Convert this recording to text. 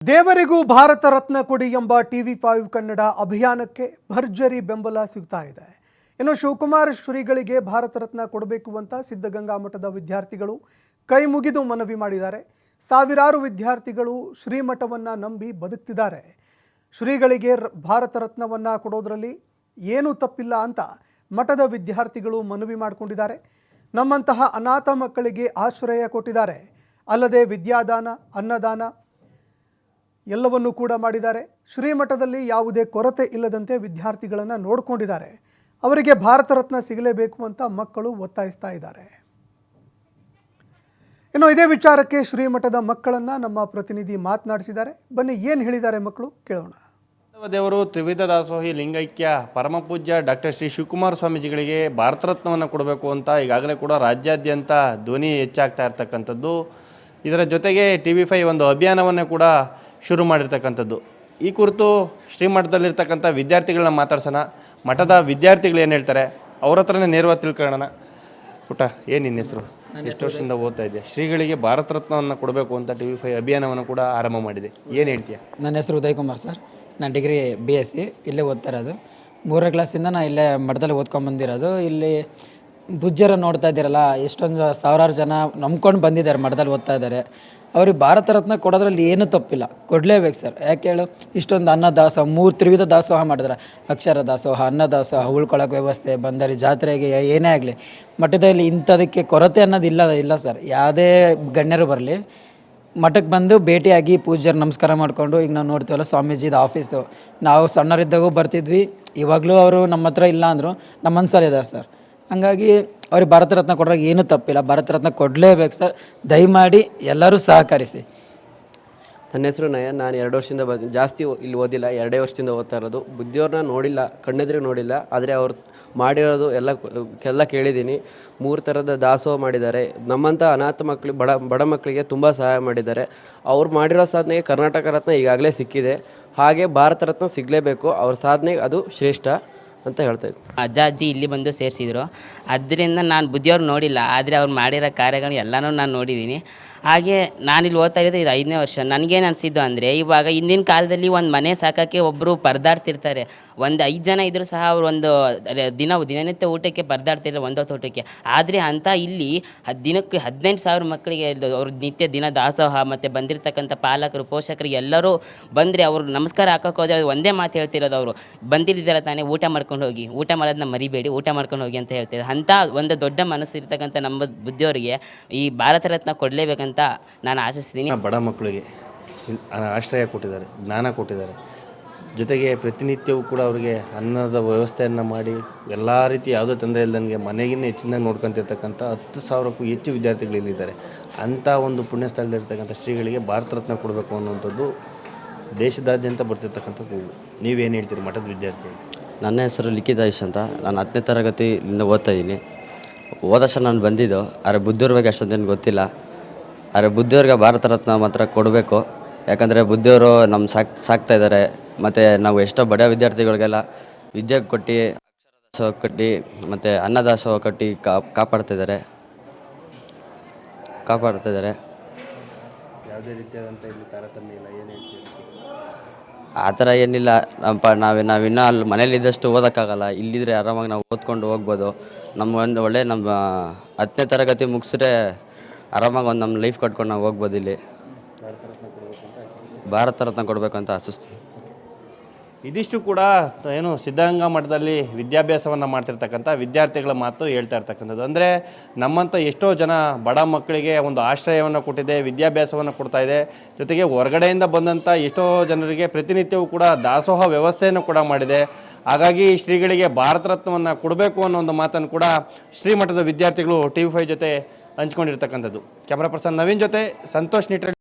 ದೇವರಿಗೂ ಭಾರತ ರತ್ನ ಕೊಡಿ ಎಂಬ TV5 ಕನ್ನಡ ಅಭಿಯಾನಕ್ಕೆ ಭರ್ಜರಿ ಬೆಂಬಲ ಸಿಗ್ತಾ ಇದೆ. ಇನ್ನು ಶಿವಕುಮಾರ್ ಶ್ರೀಗಳಿಗೆ ಭಾರತ ರತ್ನ ಕೊಡಬೇಕು ಅಂತ ಸಿದ್ಧಗಂಗಾ ಮಠದ ವಿದ್ಯಾರ್ಥಿಗಳು ಕೈ ಮುಗಿದು ಮನವಿ ಮಾಡಿದ್ದಾರೆ. ಸಾವಿರಾರು ವಿದ್ಯಾರ್ಥಿಗಳು ಶ್ರೀಮಠವನ್ನ ನಂಬಿ ಬದುಕ್ತಿದ್ದಾರೆ. ಶ್ರೀಗಳಿಗೆ ಭಾರತ ರತ್ನವನ್ನ ಕೊಡೋದ್ರಲ್ಲಿ ಏನೂ ತಪ್ಪಿಲ್ಲ ಅಂತ ಮಠದ ವಿದ್ಯಾರ್ಥಿಗಳು ಮನವಿ ಮಾಡಿಕೊಂಡಿದ್ದಾರೆ. ನಮ್ಮಂತಹ ಅನಾಥ ಮಕ್ಕಳಿಗೆ ಆಶ್ರಯ ಕೊಟ್ಟಿದ್ದಾರೆ. ಅಲ್ಲದೆ ವಿದ್ಯಾದಾನ, ಅನ್ನದಾನ ಎಲ್ಲವನ್ನೂ ಕೂಡ ಮಾಡಿದ್ದಾರೆ. ಶ್ರೀಮಠದಲ್ಲಿ ಯಾವುದೇ ಕೊರತೆ ಇಲ್ಲದಂತೆ ವಿದ್ಯಾರ್ಥಿಗಳನ್ನು ನೋಡಿಕೊಂಡಿದ್ದಾರೆ. ಅವರಿಗೆ ಭಾರತ ರತ್ನ ಸಿಗಲೇಬೇಕು ಅಂತ ಮಕ್ಕಳು ಒತ್ತಾಯಿಸ್ತಾ ಇದ್ದಾರೆ. ಇನ್ನು ಇದೇ ವಿಚಾರಕ್ಕೆ ಶ್ರೀಮಠದ ಮಕ್ಕಳನ್ನ ನಮ್ಮ ಪ್ರತಿನಿಧಿ ಮಾತನಾಡಿಸಿದ್ದಾರೆ. ಬನ್ನಿ ಏನು ಹೇಳಿದ್ದಾರೆ ಮಕ್ಕಳು ಕೇಳೋಣ. ದೇವರು ತ್ರಿವಿಧ ದಾಸೋಹಿ ಲಿಂಗೈಕ್ಯ ಪರಮಪೂಜ್ಯ ಡಾಕ್ಟರ್ ಶ್ರೀ ಶಿವಕುಮಾರ ಸ್ವಾಮೀಜಿಗಳಿಗೆ ಭಾರತ ರತ್ನವನ್ನು ಕೊಡಬೇಕು ಅಂತ ಈಗಾಗಲೇ ಕೂಡ ರಾಜ್ಯಾದ್ಯಂತ ಧ್ವನಿ ಹೆಚ್ಚಾಗ್ತಾ ಇರ್ತಕ್ಕಂಥದ್ದು. ಇದರ ಜೊತೆಗೆ TV5 ಒಂದು ಅಭಿಯಾನವನ್ನು ಕೂಡ ಶುರು ಮಾಡಿರ್ತಕ್ಕಂಥದ್ದು. ಈ ಕುರಿತು ಶ್ರೀಮಠದಲ್ಲಿರ್ತಕ್ಕಂಥ ವಿದ್ಯಾರ್ಥಿಗಳನ್ನ ಮಾತಾಡ್ಸೋಣ. ಮಠದ ವಿದ್ಯಾರ್ಥಿಗಳು ಏನು ಹೇಳ್ತಾರೆ ಅವ್ರ ಹತ್ರನೇ ನೇರವಾಗಿ ತಿಳ್ಕೊಳ್ಳೋಣ. ಪುಟ, ಏನು ನಿನ್ನ ಹೆಸರು? ಎಷ್ಟು ವರ್ಷದಿಂದ ಓದ್ತಾ ಇದೆಯಾ? ಶ್ರೀಗಳಿಗೆ ಭಾರತ ರತ್ನವನ್ನು ಕೊಡಬೇಕು ಅಂತ TV5 ಅಭಿಯಾನವನ್ನು ಕೂಡ ಆರಂಭ ಮಾಡಿದೆ. ಏನು ಹೇಳ್ತೀಯಾ? ನನ್ನ ಹೆಸರು ಉದಯ್ ಕುಮಾರ್ ಸರ್. ನಾನು ಡಿಗ್ರಿ BSc ಇಲ್ಲೇ ಓದ್ತಾ ಇರೋದು. 3ನೇ ಕ್ಲಾಸಿಂದ ನಾನು ಇಲ್ಲೇ ಮಠದಲ್ಲಿ ಓದ್ಕೊಂಡ್ಬಂದಿರೋದು. ಇಲ್ಲಿ ಪೂಜ್ಯರ ನೋಡ್ತಾ ಇದ್ದೀರಲ್ಲ, ಎಷ್ಟೊಂದು ಸಾವಿರಾರು ಜನ ನಂಬ್ಕೊಂಡು ಬಂದಿದ್ದಾರೆ, ಮಠದಲ್ಲಿ ಓದ್ತಾ ಇದ್ದಾರೆ. ಅವ್ರಿಗೆ ಭಾರತ ರತ್ನ ಕೊಡೋದ್ರಲ್ಲಿ ಏನೂ ತಪ್ಪಿಲ್ಲ, ಕೊಡಲೇಬೇಕು ಸರ್. ಯಾಕೆ ಹೇಳು, ಇಷ್ಟೊಂದು ಅನ್ನದಾಸೋಹ, 3 ತ್ರಿವಿಧ ದಾಸೋಹ ಮಾಡಿದ್ರೆ, ಅಕ್ಷರ ದಾಸೋಹ, ಅನ್ನದಾಸೋಹ, ಉಳ್ಕೊಳ್ಳೋಕೆ ವ್ಯವಸ್ಥೆ, ಬಂದರೆ ಜಾತ್ರೆಗೆ ಏನೇ ಆಗಲಿ ಮಠದಲ್ಲಿ ಇಂಥದಕ್ಕೆ ಕೊರತೆ ಅನ್ನೋದು ಇಲ್ಲ ಸರ್. ಯಾವುದೇ ಗಣ್ಯರು ಬರಲಿ ಮಠಕ್ಕೆ ಬಂದು ಭೇಟಿಯಾಗಿ ಪೂಜ್ಯರು ನಮಸ್ಕಾರ ಮಾಡಿಕೊಂಡು, ಈಗ ನಾವು ನೋಡ್ತೀವಲ್ಲ ಸ್ವಾಮೀಜಿದ ಆಫೀಸು, ನಾವು ಸಣ್ಣರಿದ್ದಾಗೂ ಬರ್ತಿದ್ವಿ. ಇವಾಗಲೂ ಅವರು ನಮ್ಮ ಹತ್ರ ಇಲ್ಲ ಅಂದರು ನಮ್ಮ ಮನಸ್ಸಲ್ಲಿದ್ದಾರೆ ಸರ್. ಹಂಗಾಗಿ ಅವ್ರಿಗೆ ಭಾರತ ರತ್ನ ಕೊಡೋಕೆ ಏನೂ ತಪ್ಪಿಲ್ಲ, ಭಾರತ ರತ್ನ ಕೊಡಲೇಬೇಕು ಸರ್. ದಯಮಾಡಿ ಎಲ್ಲರೂ ಸಹಕರಿಸಿ. ನನ್ನ ಹೆಸರು ನಯನ್. ನಾನು 2 ವರ್ಷದಿಂದ ಜಾಸ್ತಿ ಇಲ್ಲಿ ಓದಿಲ್ಲ, 2 ವರ್ಷದಿಂದ ಓದ್ತಾ ಇರೋದು. ಬುದ್ಧಿಯವ್ರನ್ನ ನೋಡಿಲ್ಲ, ಕಣ್ಣೆದುರಿಗೆ ನೋಡಿಲ್ಲ, ಆದರೆ ಅವ್ರು ಮಾಡಿರೋದು ಎಲ್ಲ ಕೇಳಿದ್ದೀನಿ. 3 ಥರದ ದಾಸೋಹ ಮಾಡಿದ್ದಾರೆ. ನಮ್ಮಂಥ ಅನಾಥ ಮಕ್ಕಳು, ಬಡ ಮಕ್ಕಳಿಗೆ ತುಂಬ ಸಹಾಯ ಮಾಡಿದ್ದಾರೆ. ಅವ್ರು ಮಾಡಿರೋ ಸಾಧನೆಗೆ ಕರ್ನಾಟಕ ರತ್ನ ಈಗಾಗಲೇ ಸಿಕ್ಕಿದೆ. ಹಾಗೆ ಭಾರತ ರತ್ನ ಸಿಗಲೇಬೇಕು. ಅವ್ರ ಸಾಧನೆಗೆ ಅದು ಶ್ರೇಷ್ಠ ಅಂತ ಹೇಳ್ತಾಯಿದ್ದೆ. ಅಜ್ಜಿ ಇಲ್ಲಿ ಬಂದು ಸೇರಿಸಿದ್ರು. ಅದರಿಂದ ನಾನು ಬುದ್ಧಿಯವ್ರು ನೋಡಿಲ್ಲ, ಆದರೆ ಅವ್ರು ಮಾಡಿರೋ ಕಾರ್ಯಗಳು ಎಲ್ಲನೂ ನಾನು ನೋಡಿದ್ದೀನಿ. ಹಾಗೆ ನಾನಿಲ್ಲಿ ಓದ್ತಾ ಇರೋದು ಇದು 5ನೇ ವರ್ಷ. ನನಗೇನು ಅನಿಸಿದ್ದು ಅಂದರೆ, ಇವಾಗ ಹಿಂದಿನ ಕಾಲದಲ್ಲಿ ಒಂದು ಮನೆ ಸಾಕೋಕ್ಕೆ ಒಬ್ಬರು ಪರದಾಡ್ತಿರ್ತಾರೆ. ಒಂದು 5 ಜನ ಇದ್ದರೂ ಸಹ ಅವರು ಒಂದು ದಿನನಿತ್ಯ ಊಟಕ್ಕೆ ಪರದಾಡ್ತಿರ್ತಾರೆ, ಒಂದೊತ್ತು ಊಟಕ್ಕೆ. ಆದರೆ ಅಂತ ಇಲ್ಲಿ ದಿನಕ್ಕೆ 15,000 ಮಕ್ಕಳಿಗೆ ಅವ್ರ ನಿತ್ಯ ದಿನ ದಾಸೋಹ ಮತ್ತು ಬಂದಿರತಕ್ಕಂಥ ಪಾಲಕರು, ಪೋಷಕರಿಗೆ ಎಲ್ಲರೂ ಬಂದರೆ ಅವ್ರು ನಮಸ್ಕಾರ ಹಾಕೋಕೆ ಹೋದರೆ ಒಂದೇ ಮಾತು ಹೇಳ್ತಿರೋದು, ಅವರು ಬಂದಿದ್ದಾರೆ ತಾನೇ, ಊಟ ಮಾಡ್ಕೊಂಡು ಹೋಗಿ, ಊಟ ಮಾಡೋದನ್ನ ಮರಿಬೇಡಿ, ಊಟ ಮಾಡ್ಕೊಂಡು ಹೋಗಿ ಅಂತ ಹೇಳ್ತಾರೆ. ಅಂಥ ಒಂದು ದೊಡ್ಡ ಮನಸ್ಸು ಇರ್ತಕ್ಕಂಥ ನಮ್ಮ ಬುದ್ಧಿಯವರಿಗೆ ಈ ಭಾರತ ರತ್ನ ಕೊಡಲೇಬೇಕಂತ ನಾನು ಆಶಿಸ್ತೀನಿ. ಬಡ ಮಕ್ಕಳಿಗೆ ಆಶ್ರಯ ಕೊಟ್ಟಿದ್ದಾರೆ, ಜ್ಞಾನ ಕೊಟ್ಟಿದ್ದಾರೆ. ಜೊತೆಗೆ ಪ್ರತಿನಿತ್ಯವೂ ಕೂಡ ಅವರಿಗೆ ಅನ್ನದ ವ್ಯವಸ್ಥೆಯನ್ನು ಮಾಡಿ ಎಲ್ಲ ರೀತಿ ಯಾವುದೇ ತೊಂದರೆ ಇಲ್ಲದಂಗೆ ಮನೆಗಿನ್ನ ಹೆಚ್ಚಿನ ನೋಡ್ಕೊತಿರ್ತಕ್ಕಂಥ 10,000ಕ್ಕೂ ಹೆಚ್ಚು ವಿದ್ಯಾರ್ಥಿಗಳು ಇಲ್ಲಿದ್ದಾರೆ. ಅಂಥ ಒಂದು ಪುಣ್ಯ ಸ್ಥಳದಲ್ಲಿರ್ತಕ್ಕಂಥ ಶ್ರೀಗಳಿಗೆ ಭಾರತ ರತ್ನ ಕೊಡಬೇಕು ಅನ್ನುವಂಥದ್ದು ದೇಶದಾದ್ಯಂತ ಬರ್ತಿರ್ತಕ್ಕಂಥ ಕೂಗು. ನೀವೇನು ಹೇಳ್ತೀರಿ ಮಠದ ವಿದ್ಯಾರ್ಥಿ? ನನ್ನ ಹೆಸರು ಲಿಖಿತಾಯುಷ್ ಅಂತ. ನಾನು 10ನೇ ತರಗತಿಯಿಂದ ಓದ್ತಾ ಇದ್ದೀನಿ. ಹೋದ ವರ್ಷ ನಾನು ಬಂದಿದ್ದು, ಆದರೆ ಬುದ್ಧಿಯವ್ರ ಬಗ್ಗೆ ಅಷ್ಟೊಂದೇನು ಗೊತ್ತಿಲ್ಲ. ಆದರೆ ಬುದ್ಧಿಯವ್ರಿಗೆ ಭಾರತ ರತ್ನ ಮಾತ್ರ ಕೊಡಬೇಕು. ಯಾಕಂದರೆ ಬುದ್ಧಿಯವರು ನಮ್ಮ ಸಾಕ್ತಾ ಇದ್ದಾರೆ. ಮತ್ತು ನಾವು ಎಷ್ಟೋ ಬಡ ವಿದ್ಯಾರ್ಥಿಗಳಿಗೆಲ್ಲ ವಿದ್ಯೆ ಕೊಟ್ಟು, ಅಕ್ಷರ ದಾಸೋಹ ಕಟ್ಟಿ, ಮತ್ತು ಅನ್ನದಾಸೋಹ ಕಟ್ಟಿ ಕಾಪಾಡ್ತಿದ್ದಾರೆ. ಯಾವುದೇ ರೀತಿಯಾದಂಥ ಇಲ್ಲಿ ತಾರತಮ್ಯ ಇಲ್ಲ, ಏನು ಹೇಳ್ತೀವಿ? ಆ ಥರ ಏನಿಲ್ಲ. ನಾವಿನ್ನೂ ಅಲ್ಲಿ ಮನೇಲಿದ್ದಷ್ಟು ಓದೋಕ್ಕಾಗಲ್ಲ. ಇಲ್ಲಿದ್ರೆ ಆರಾಮಾಗಿ ನಾವು ಓದ್ಕೊಂಡು ಹೋಗ್ಬೋದು. ನಮ್ಮ ಒಳ್ಳೆ 10ನೇ ತರಗತಿ ಮುಗಿಸಿದ್ರೆ ಆರಾಮಾಗಿ ಒಂದು ನಮ್ಮ ಲೈಫ್ ಕಟ್ಕೊಂಡು ನಾವು ಹೋಗ್ಬೋದು. ಇಲ್ಲಿ ಭಾರತ ರತ್ನ ಕೊಡಬೇಕು ಅಂತ ಆಶಿಸ್ತೀವಿ. ಇದಿಷ್ಟು ಕೂಡ ಏನು ಸಿದ್ಧಗಂಗಾ ಮಠದಲ್ಲಿ ವಿದ್ಯಾಭ್ಯಾಸವನ್ನು ಮಾಡ್ತಿರ್ತಕ್ಕಂಥ ವಿದ್ಯಾರ್ಥಿಗಳ ಮಾತು ಹೇಳ್ತಾ ಇರ್ತಕ್ಕಂಥದ್ದು. ಅಂದರೆ ನಮ್ಮಂಥ ಎಷ್ಟೋ ಜನ ಬಡ ಮಕ್ಕಳಿಗೆ ಒಂದು ಆಶ್ರಯವನ್ನು ಕೊಟ್ಟಿದೆ, ವಿದ್ಯಾಭ್ಯಾಸವನ್ನು ಕೊಡ್ತಾ ಇದೆ. ಜೊತೆಗೆ ಹೊರಗಡೆಯಿಂದ ಬಂದಂಥ ಎಷ್ಟೋ ಜನರಿಗೆ ಪ್ರತಿನಿತ್ಯವೂ ಕೂಡ ದಾಸೋಹ ವ್ಯವಸ್ಥೆಯನ್ನು ಕೂಡ ಮಾಡಿದೆ. ಹಾಗಾಗಿ ಶ್ರೀಗಳಿಗೆ ಭಾರತ ರತ್ನವನ್ನು ಕೊಡಬೇಕು ಅನ್ನೋ ಒಂದು ಮಾತನ್ನು ಕೂಡ ಶ್ರೀಮಠದ ವಿದ್ಯಾರ್ಥಿಗಳು TV5 ಜೊತೆ ಹಂಚ್ಕೊಂಡಿರ್ತಕ್ಕಂಥದ್ದು. ಕ್ಯಾಮ್ರಾ ಪರ್ಸನ್ ನವೀನ್ ಜೊತೆ ಸಂತೋಷ್ ನಿಟ್ರೆ.